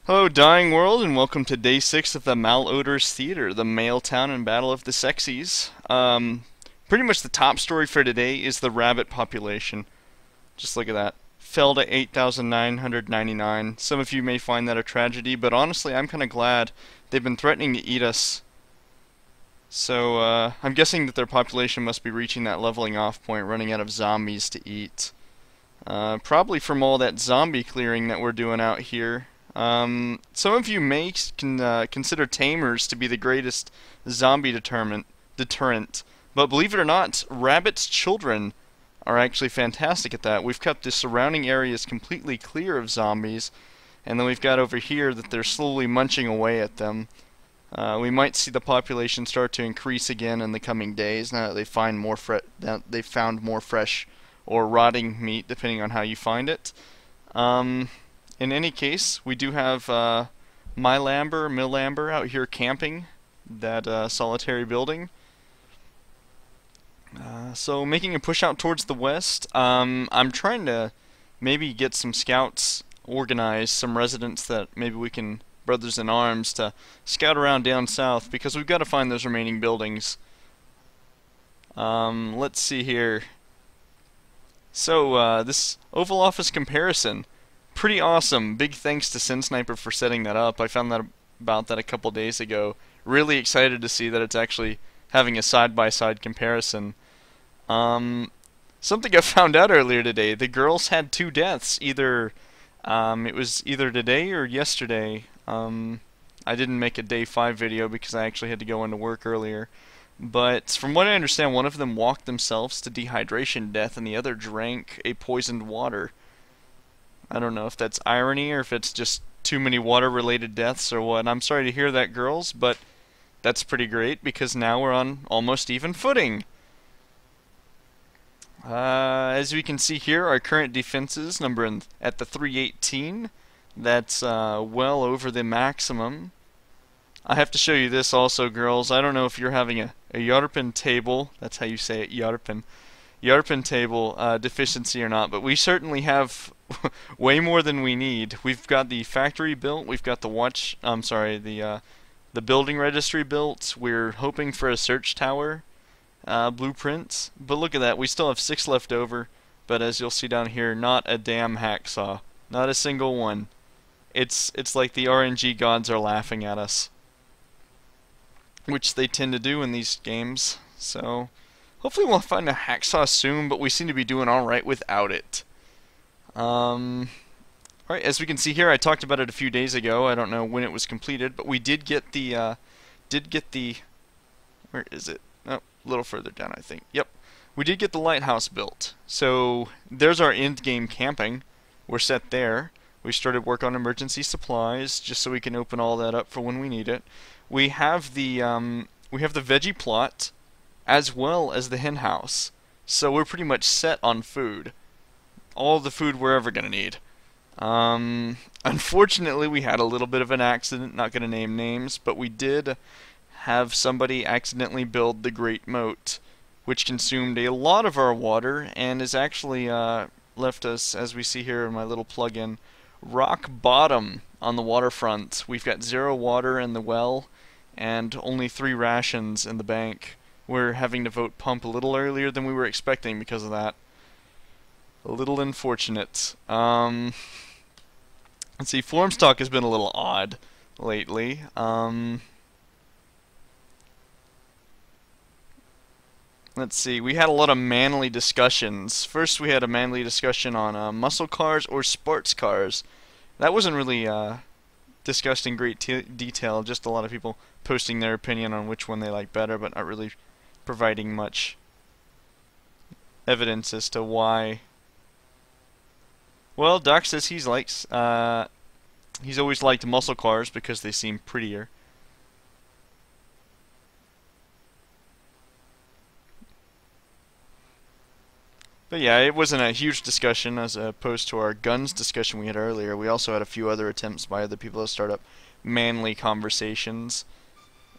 Hello, dying world, and welcome to day 6 of the Malodorous Theater, the male town and battle of the sexies. Pretty much the top story for today is the rabbit population. Just look at that. Fell to 8,999. Some of you may find that a tragedy, but honestly, I'm kind of glad. They've been threatening to eat us. So, I'm guessing that their population must be reaching that leveling off point, running out of zombies to eat. Probably from all that zombie clearing that we're doing out here. Some of you may consider tamers to be the greatest zombie deterrent, but believe it or not, rabbits' children are actually fantastic at that. We've kept the surrounding areas completely clear of zombies, and then we've got over here that they're slowly munching away at them. We might see the population start to increase again in the coming days now that they've found more fresh or rotting meat, depending on how you find it. In any case, we do have Milamber out here camping that solitary building. So making a push out towards the west. I'm trying to maybe get some scouts organized, some residents that maybe we can, brothers in arms, to scout around down south because we've got to find those remaining buildings. Let's see here. So this Oval Office comparison. Pretty awesome. Big thanks to SenSniper for setting that up. I found that about that a couple days ago. Really excited to see that it's actually having a side-by-side comparison. Something I found out earlier today. The girls had 2 deaths. It was either today or yesterday. I didn't make a day 5 video because I actually had to go into work earlier. But from what I understand, one of them walked themselves to dehydration death and the other drank a poisoned water. I don't know if that's irony or if it's just too many water-related deaths or what. I'm sorry to hear that, girls, but that's pretty great because now we're on almost even footing. As we can see here, our current defenses number at the 318. That's well over the maximum. I have to show you this also, girls. I don't know if you're having a Jarpen table. That's how you say it, Jarpen table deficiency or not, but we certainly have way more than we need. We've got the factory built. We've got the the building registry built. We're hoping for a search tower blueprint. But look at that. We still have 6 left over. But as you'll see down here, not a damn hacksaw. Not a single one. It's like the RNG gods are laughing at us, which they tend to do in these games. So hopefully we'll find a hacksaw soon, but we seem to be doing alright without it. Alright, as we can see here, I talked about it a few days ago. I don't know when it was completed, but we did get the, where is it? Oh, a little further down, I think. Yep. We did get the lighthouse built. So, there's our end game camping. We're set there. We started work on emergency supplies, just so we can open all that up for when we need it. We have the veggie plot, as well as the hen house. So we're pretty much set on food. All the food we're ever going to need. Unfortunately, we had a little bit of an accident, not going to name names, but we did have somebody accidentally build the Great Moat, which consumed a lot of our water and has actually left us, as we see here in my little plug-in, rock bottom on the waterfront. We've got 0 water in the well and only 3 rations in the bank. We're having to vote pump a little earlier than we were expecting because of that. A little unfortunate. Let's see, form stock has been a little odd lately. Let's see, we had a lot of manly discussions. First we had a manly discussion on muscle cars or sports cars. That wasn't really discussed in great detail, just a lot of people posting their opinion on which one they like better, but not really providing much evidence as to why. Well, Doc says he's always liked muscle cars because they seem prettier. But yeah, it wasn't a huge discussion as opposed to our guns discussion we had earlier. We also had a few other attempts by other people to start up manly conversations.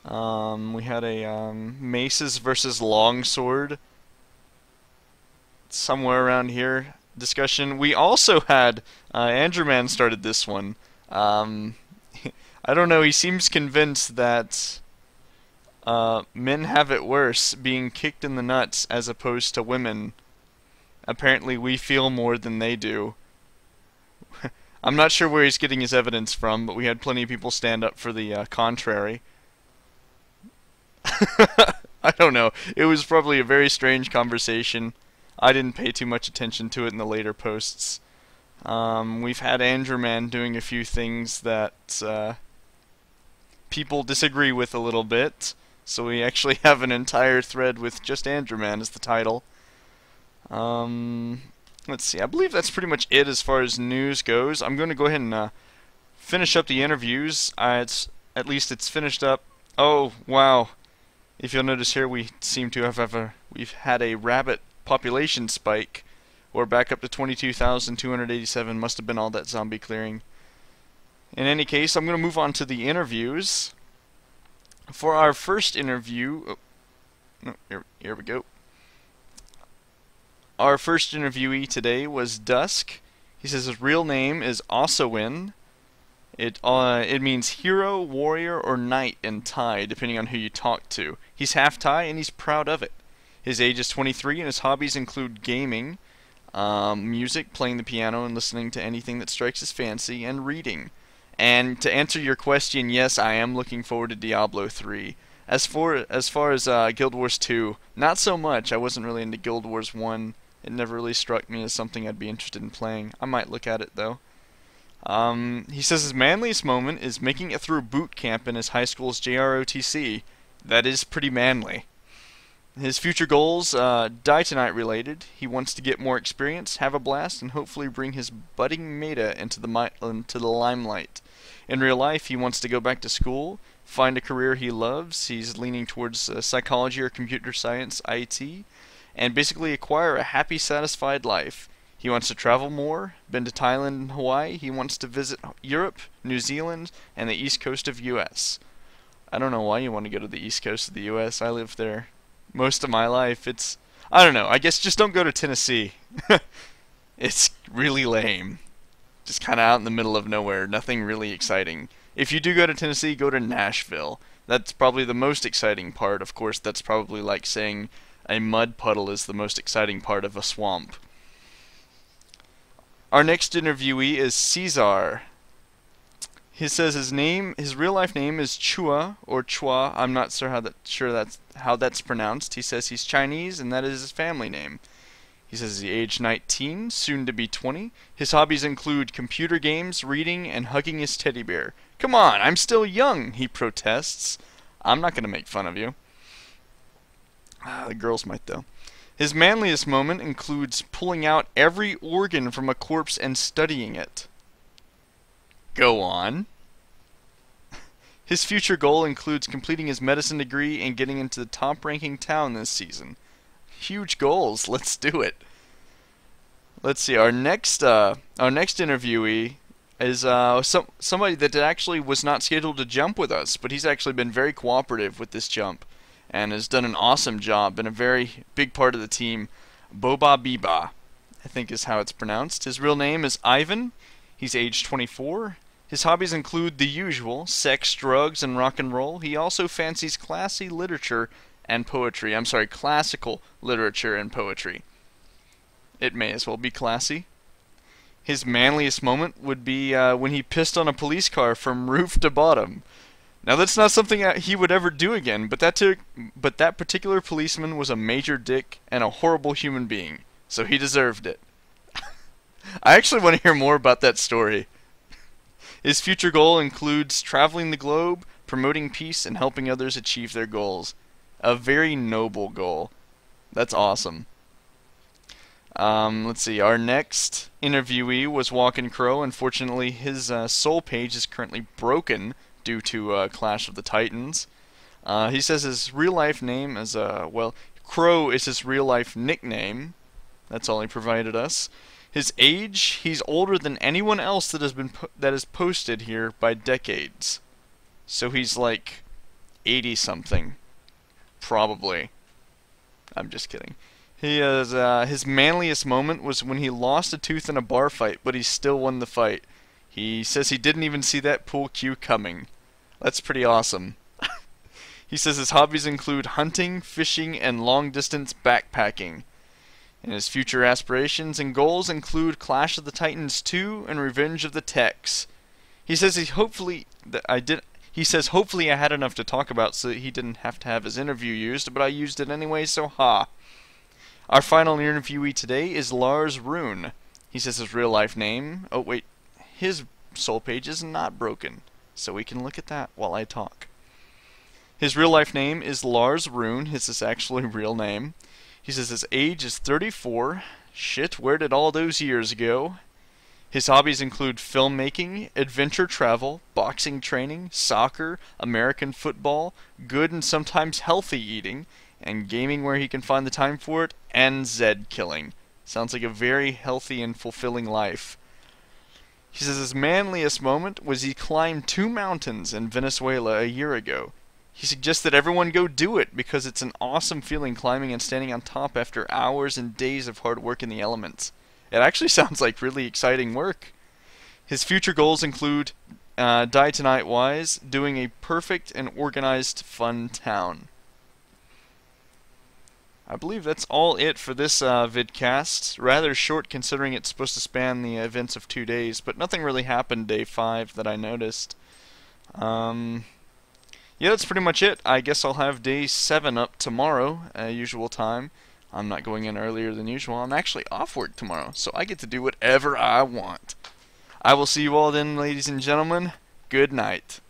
We had a maces versus longsword somewhere around here discussion. We also had Andrew Man started this one. I don't know. He seems convinced that men have it worse being kicked in the nuts as opposed to women. Apparently, we feel more than they do. I'm not sure where he's getting his evidence from, but we had plenty of people stand up for the contrary. I don't know. It was probably a very strange conversation. I didn't pay too much attention to it in the later posts. We've had Andrew Man doing a few things that people disagree with a little bit, so we actually have an entire thread with just Andrew Man as the title. Let's see. I believe that's pretty much it as far as news goes. I'm going to go ahead and finish up the interviews. At least it's finished up. Oh wow! If you'll notice here, we seem to we've had a rabbit population spike. We're back up to 22,287. Must have been all that zombie clearing. In any case, I'm going to move on to the interviews. For our first interview, here we go. Our first interviewee today was Dusk. He says his real name is Osawin. It means hero, warrior, or knight in Thai, depending on who you talk to. He's half Thai and he's proud of it. His age is 23 and his hobbies include gaming, music, playing the piano, and listening to anything that strikes his fancy, and reading. And to answer your question, yes, I am looking forward to Diablo 3. As far as Guild Wars 2, not so much. I wasn't really into Guild Wars 1. It never really struck me as something I'd be interested in playing. I might look at it though. He says his manliest moment is making it through boot camp in his high school's JROTC. That is pretty manly. His future goals, Die Tonight related. He wants to get more experience, have a blast, and hopefully bring his budding meta into the limelight. In real life, he wants to go back to school, find a career he loves. He's leaning towards psychology or computer science, IT, and basically acquire a happy, satisfied life. He wants to travel more, been to Thailand and Hawaii. He wants to visit Europe, New Zealand, and the east coast of US. I don't know why you want to go to the east coast of the US. I lived there most of my life. I don't know. I guess just don't go to Tennessee. It's really lame. Just kind of out in the middle of nowhere. Nothing really exciting. If you do go to Tennessee, go to Nashville. That's probably the most exciting part. Of course, that's probably like saying a mud puddle is the most exciting part of a swamp. Our next interviewee is Caesar. He says his real life name is Chua or Chua. I'm not sure that's how that's pronounced. He says he's Chinese and that is his family name. He says he's age 19, soon to be 20. His hobbies include computer games, reading, and hugging his teddy bear. Come on, I'm still young, he protests. I'm not going to make fun of you. The girls might though. His manliest moment includes pulling out every organ from a corpse and studying it. Go on. His future goal includes completing his medicine degree and getting into the top-ranking town this season. Huge goals. Let's do it. Let's see. Our next interviewee is somebody that actually was not scheduled to jump with us, but he's actually been very cooperative with this jump and has done an awesome job. Been a very big part of the team. Boba Biba, I think is how it's pronounced. His real name is Ivan. He's age 24. His hobbies include the usual, sex, drugs, and rock and roll. He also fancies classy literature and poetry. I'm sorry, classical literature and poetry. It may as well be classy. His manliest moment would be when he pissed on a police car from roof to bottom. Now that's not something he would ever do again, but that particular policeman was a major dick and a horrible human being, so he deserved it. I actually want to hear more about that story. His future goal includes traveling the globe, promoting peace, and helping others achieve their goals. A very noble goal. That's awesome. Let's see. Our next interviewee was Walkin' Crow. Unfortunately, his soul page is currently broken due to Clash of the Titans. He says his real life name is Crow is his real life nickname. That's all he provided us. His age, he's older than anyone else that has posted here by decades. So he's like 80 something, probably. I'm just kidding. He has his manliest moment was when he lost a tooth in a bar fight, but he still won the fight. He says he didn't even see that pool cue coming. That's pretty awesome. He says his hobbies include hunting, fishing, and long-distance backpacking. And his future aspirations and goals include Clash of the Titans 2 and Revenge of the Techs. He says hopefully I had enough to talk about so that he didn't have to have his interview used, but I used it anyway, so ha. Our final interviewee today is Lars Rune. He says his real life name. Oh wait, his soul page is not broken, so we can look at that while I talk. His real life name is Lars Rune. His is actually real name. He says his age is 34. Shit, where did all those years go? His hobbies include filmmaking, adventure travel, boxing training, soccer, American football, good and sometimes healthy eating, and gaming where he can find the time for it, and Zed killing. Sounds like a very healthy and fulfilling life. He says his manliest moment was he climbed 2 mountains in Venezuela a year ago. He suggests that everyone go do it because it's an awesome feeling climbing and standing on top after hours and days of hard work in the elements. It actually sounds like really exciting work. His future goals include, Die Tonight wise, doing a perfect and organized fun town. I believe that's all it for this vidcast. Rather short considering it's supposed to span the events of 2 days, but nothing really happened day 5 that I noticed. Yeah, that's pretty much it. I guess I'll have day 7 up tomorrow, usual time. I'm not going in earlier than usual. I'm actually off work tomorrow, so I get to do whatever I want. I will see you all then, ladies and gentlemen. Good night.